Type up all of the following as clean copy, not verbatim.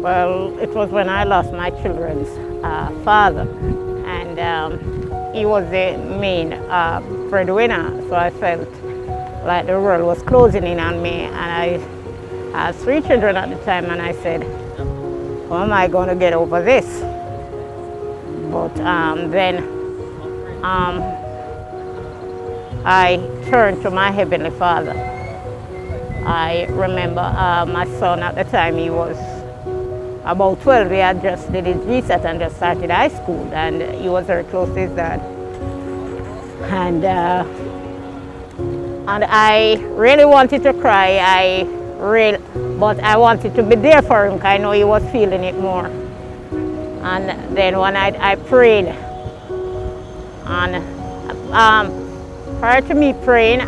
Well, it was when I lost my children's father, and he was the main breadwinner, so I felt like the world was closing in on me, and I had 3 children at the time, and I said, how am I going to get over this? But then I turned to my Heavenly Father. I remember my son at the time, he was about 12. He had just did his reset and just started high school, and he was very close to his dad. And I really wanted to cry. But I wanted to be there for him because I know he was feeling it more. And then when I prayed, and prior to me praying,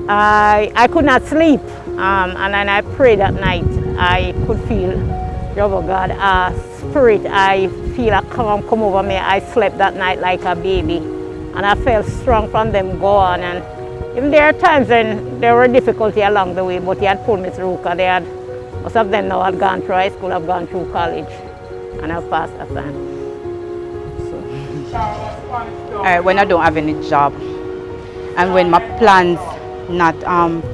I could not sleep. And then I prayed at night. I could feel, Jehovah God, spirit, I feel a calm come over me. I slept that night like a baby. And I felt strong from them go on. And even there are times when there were difficulty along the way, but he had pulled me through because most of them now had gone through high school, have gone through college, and I've passed that time. So. When I don't have any job, and when my plans not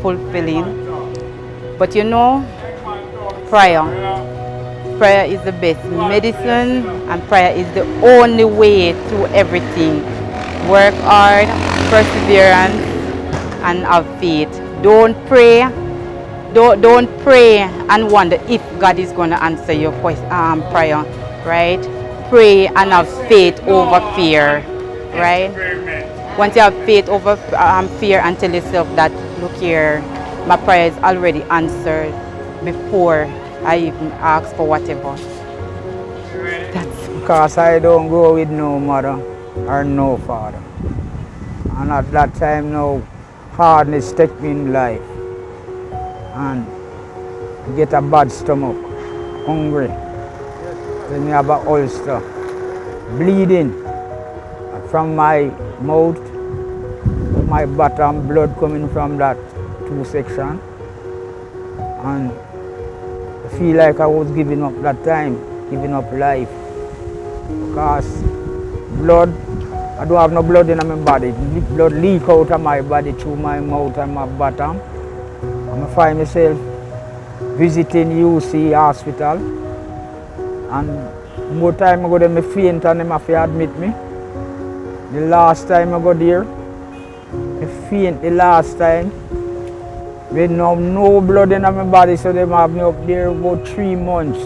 fulfilling, but you know, prayer is the best medicine, and prayer is the only way through everything. Work hard, perseverance, and have faith. Don't pray and wonder if God is going to answer your prayer, right? Pray and have faith over fear, right? Once you have faith over fear, and tell yourself that, look here, my prayer is already answered before I even ask for whatever. That's because I don't go with no mother or no father. And at that time now, hardness take me in life. And get a bad stomach, hungry. Then me have a ulcer, bleeding from my mouth to my bottom, blood coming from that 2 section. And I feel like I was giving up that time, giving up life. Because blood, I don't have no blood in my body. Blood leak out of my body through my mouth and my bottom. And I find myself visiting UC hospital. And more time I go there, I faint and them have to admit me. The last time I go there, I faint the last time. They have no blood in my body, so they have me up there about 3 months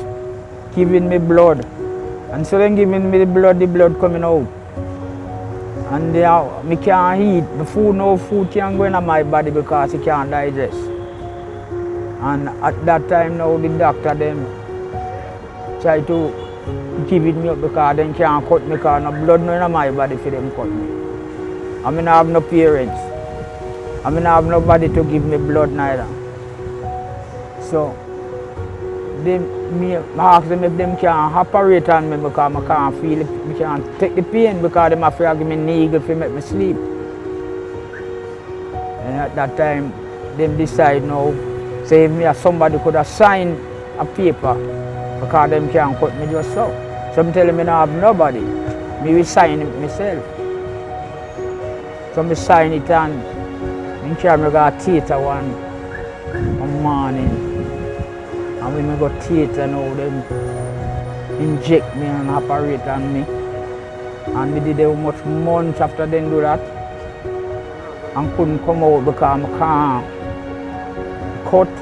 giving me blood. And so then giving me the blood coming out. And I can't eat. The food, no food can't go in my body because it can't digest. And at that time now the doctor them try to give it me up because they can't cut me because no blood no in my body for them cut me. I mean I have no parents. I mean I have nobody to give me blood neither. So I ask them if they can operate on me because I can't feel it, I can't take the pain because they have to give me needle to make me sleep. And at that time, they decide now, say if somebody could have signed a paper because they can't cut me just so. So I'm telling me I have nobody. Me will sign it myself. So I sign it and I carry me to a theatre one morning. And when I go to theatre now, they inject me and operate on me. And we did how much months after they do that. And couldn't come out because I can't cut,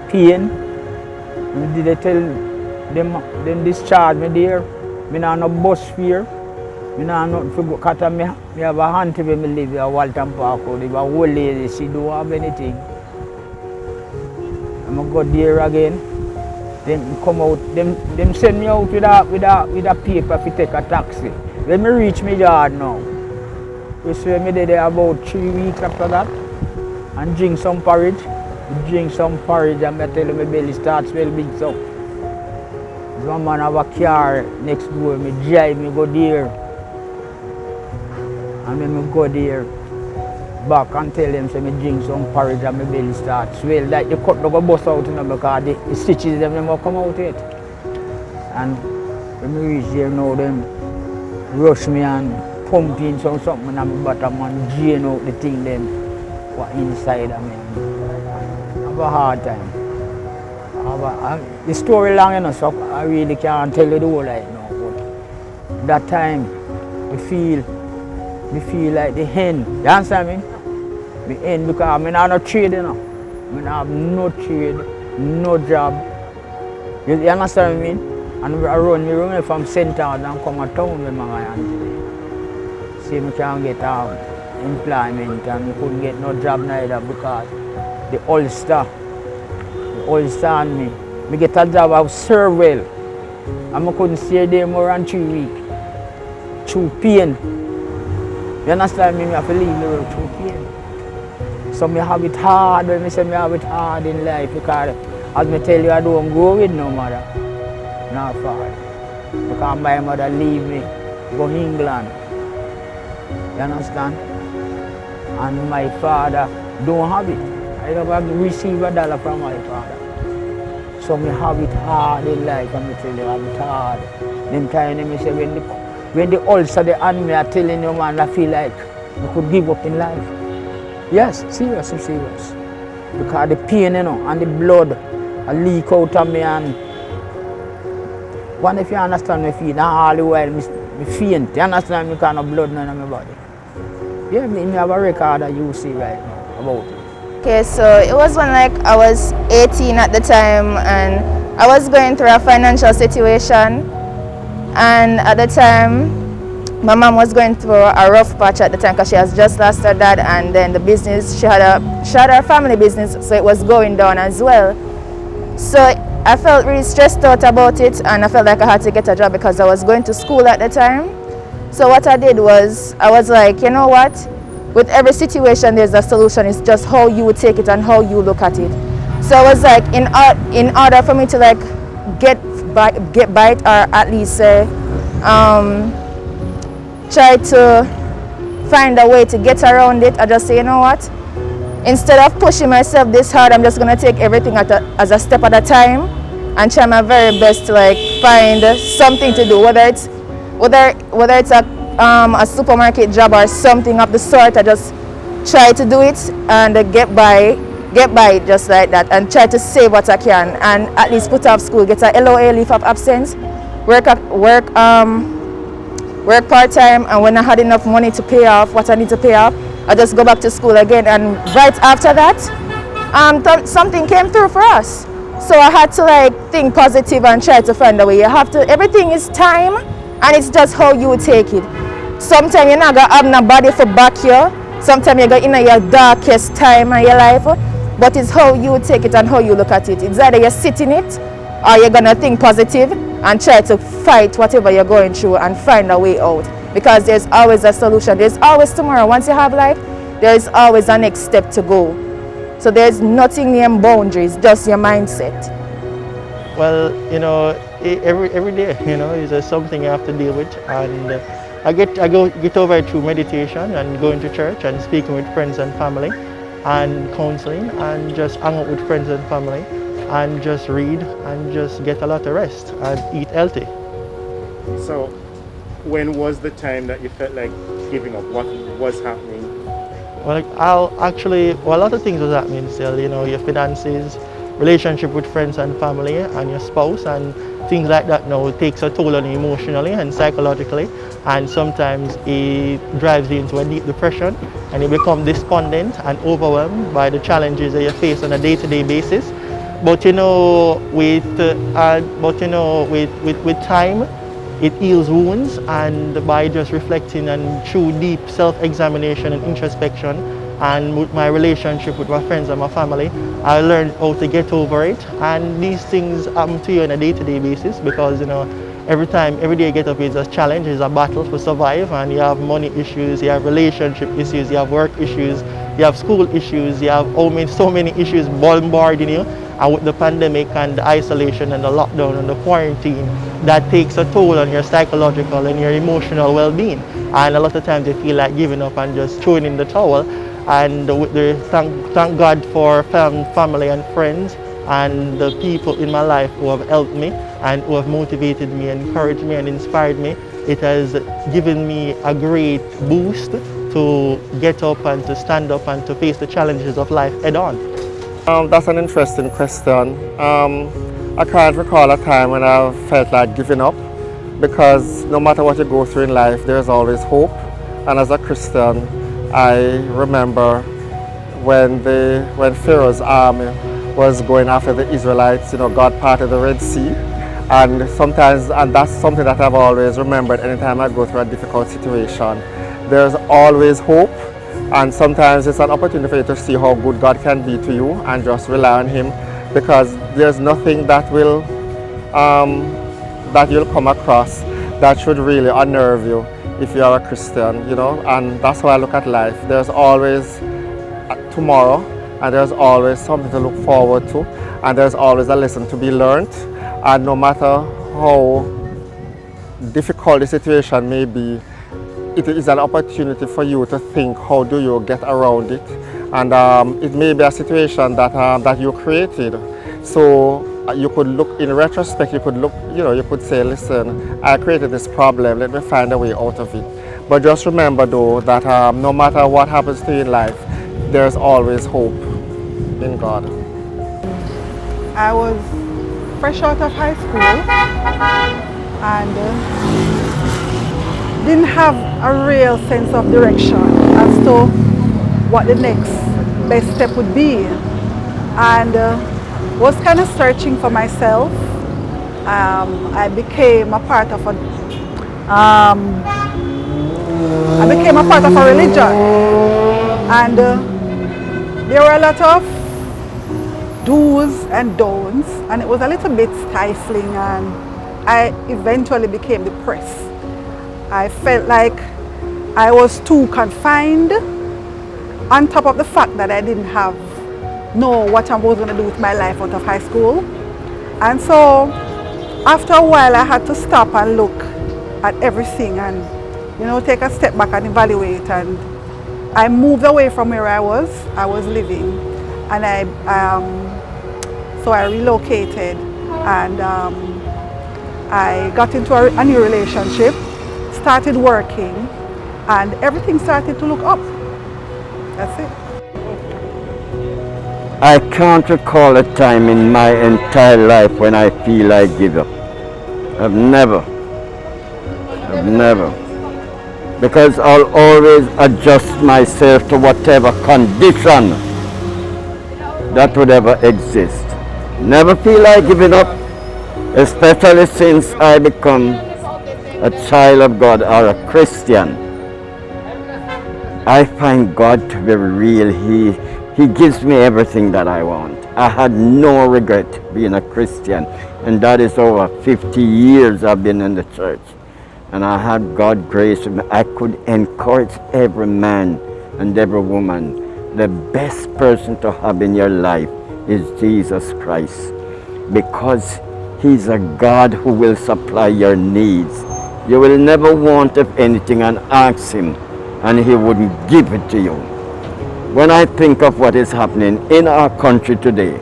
pain. And did they tell them discharge me there. I don't have no bus fare. I don't have nothing to go. Because I have a auntie where I live at Walton Park. They have a old lady, she don't have anything. I go there again, then come out, them send me out with a paper to take a taxi. When I reach my yard now, we say me there about 3 weeks after that and drink some porridge. And I tell you my belly starts well big so. One man have a car next door, me drive me go there. And when I go there, back and tell them say me drink some porridge and my belly start swell. Like the cut no go bust out, you know, because the stitches them never come out yet. And when we reach there now, them rush me and pump in something in my bottom and drain out the thing them what inside of me. I have a hard time. The story long enough, so I really can't tell you the whole right now. But that time, me feel like the end. You understand me? The end because I mean, I have no trade, you know. I have no trade, no job. You understand what I mean? And I run from center and come to town with my auntie. See, I can't get employment and I couldn't get no job neither because the Ulster on me. I get a job, I serve well. And I couldn't stay there more than 3 weeks. Through pain. You understand me? I have to leave the road through pain. So I have it hard when I say I have it hard in life because as I tell you, I don't go with no mother. Not far. Because my mother leave me, go to England. You understand? And my father don't have it. I never receive a dollar from my father. So I have it hard in life, and I tell you, I have it hard. Them time I say when the ulcer they on me, I telling you man, I feel like I could give up in life. Yes, serious. Because the pain, you know, and the blood I leak out of me and one if you understand me feel, all the while me faint. You understand me because no blood in my body. Yeah, me have a record that you see right now about it. Okay, so it was when like I was 18 at the time and I was going through a financial situation, and at the time my mom was going through a rough patch at the time because she has just lost her dad, and then the business, she had her family business, so it was going down as well. So I felt really stressed out about it and I felt like I had to get a job because I was going to school at the time. So what I did was, I was like, you know what? With every situation there's a solution, it's just how you would take it and how you look at it. So I was like, in order for me to like get by it, or at least try to find a way to get around it, I just say, you know what? Instead of pushing myself this hard, I'm just gonna take everything as a step at a time and try my very best to like find something to do, whether it's a supermarket job or something of the sort. I just try to do it and get by it just like that, and try to save what I can and at least put off school, get a LOA, leave of absence, work part-time, and when I had enough money to pay off what I need to pay off, I just go back to school again. And right after that, something came through for us. So I had to like think positive and try to find a way. You have to, everything is time and it's just how you take it. Sometimes you're not gonna have nobody for back you. Sometimes you're going in your darkest time of your life, but it's how you take it and how you look at it. It's either you sit in it or you're gonna think positive and try to fight whatever you're going through and find a way out. Because there's always a solution. There's always tomorrow. Once you have life, there is always a next step to go. So there's nothing near boundaries, just your mindset. Well, you know, every day, you know, is just something you have to deal with, and I get over it through meditation and going to church and speaking with friends and family, and counseling, and just hang out with friends and family, and just read and just get a lot of rest and eat healthy. So, when was the time that you felt like giving up? What was happening? Well, a lot of things was happening still, you know, your finances, relationship with friends and family and your spouse, and things like that now takes a toll on you emotionally and psychologically, and sometimes it drives you into a deep depression and you become despondent and overwhelmed by the challenges that you face on a day-to-day basis. But you know, with time, it heals wounds, and by just reflecting and through deep self-examination and introspection, and with my relationship with my friends and my family, I learned how to get over it. And these things happen to you on a day-to-day basis because, you know, every day you get up is a challenge, is a battle to survive, and you have money issues, you have relationship issues, you have work issues, you have school issues, you have so many issues bombarding you. And with the pandemic and the isolation and the lockdown and the quarantine, that takes a toll on your psychological and your emotional well-being. And a lot of times you feel like giving up and just throwing in the towel. and thank God for family and friends and the people in my life who have helped me and who have motivated me, encouraged me and inspired me. It has given me a great boost to get up and to stand up and to face the challenges of life head on. That's an interesting question. I can't recall a time when I felt like giving up, because no matter what you go through in life, there's always hope. And as a Christian, I remember when Pharaoh's army was going after the Israelites, God parted the Red Sea. And that's something that I've always remembered anytime I go through a difficult situation. There's always hope, and sometimes it's an opportunity for you to see how good God can be to you and just rely on Him, because there's nothing that will that you'll come across that should really unnerve you if you are a Christian, and that's how I look at life. There's always tomorrow, and there's always something to look forward to, and there's always a lesson to be learned. And no matter how difficult the situation may be, it is an opportunity for you to think, how do you get around it? And it may be a situation that you created. So you could look, in retrospect, you could say, listen, I created this problem, let me find a way out of it. But just remember though, that no matter what happens to you in life, there's always hope in God. I was fresh out of high school and didn't have a real sense of direction as to what the next best step would be, and was kind of searching for myself. I became a part of a religion, and there were a lot of do's and don'ts, and it was a little bit stifling, and I eventually became depressed. I felt like I was too confined, on top of the fact that I didn't know what I was going to do with my life out of high school. And so after a while I had to stop and look at everything and take a step back and evaluate, and I moved away from where I was living, and so I relocated, and I got into a new relationship, started working, and everything started to look up. That's it. I can't recall a time in my entire life when I feel I give up. I've never. Because I'll always adjust myself to whatever condition that would ever exist. Never feel like giving up, especially since I become a child of God or a Christian. I find God to be real. He gives me everything that I want. I had no regret being a Christian, and that is over 50 years I've been in the church. And I had God's grace. I could encourage every man and every woman. The best person to have in your life is Jesus Christ, because He's a God who will supply your needs. You will never want of anything and ask Him, and He wouldn't give it to you. When I think of what is happening in our country today,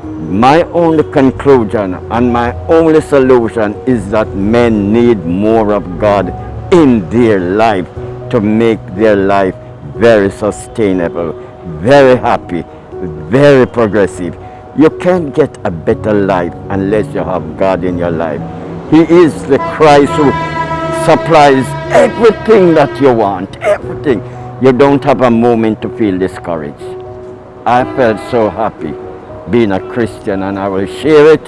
my only conclusion and my only solution is that men need more of God in their life to make their life very sustainable, very happy, very progressive. You can't get a better life unless you have God in your life. He is the Christ who supplies everything that you want, everything. You don't have a moment to feel discouraged. I felt so happy being a Christian, and I will share it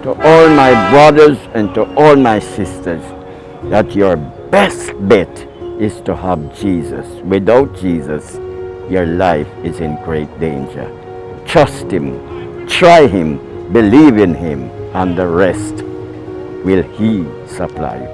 to all my brothers and to all my sisters that your best bet is to have Jesus. Without Jesus, your life is in great danger. Trust Him, try Him, believe in Him, and the rest will He supply.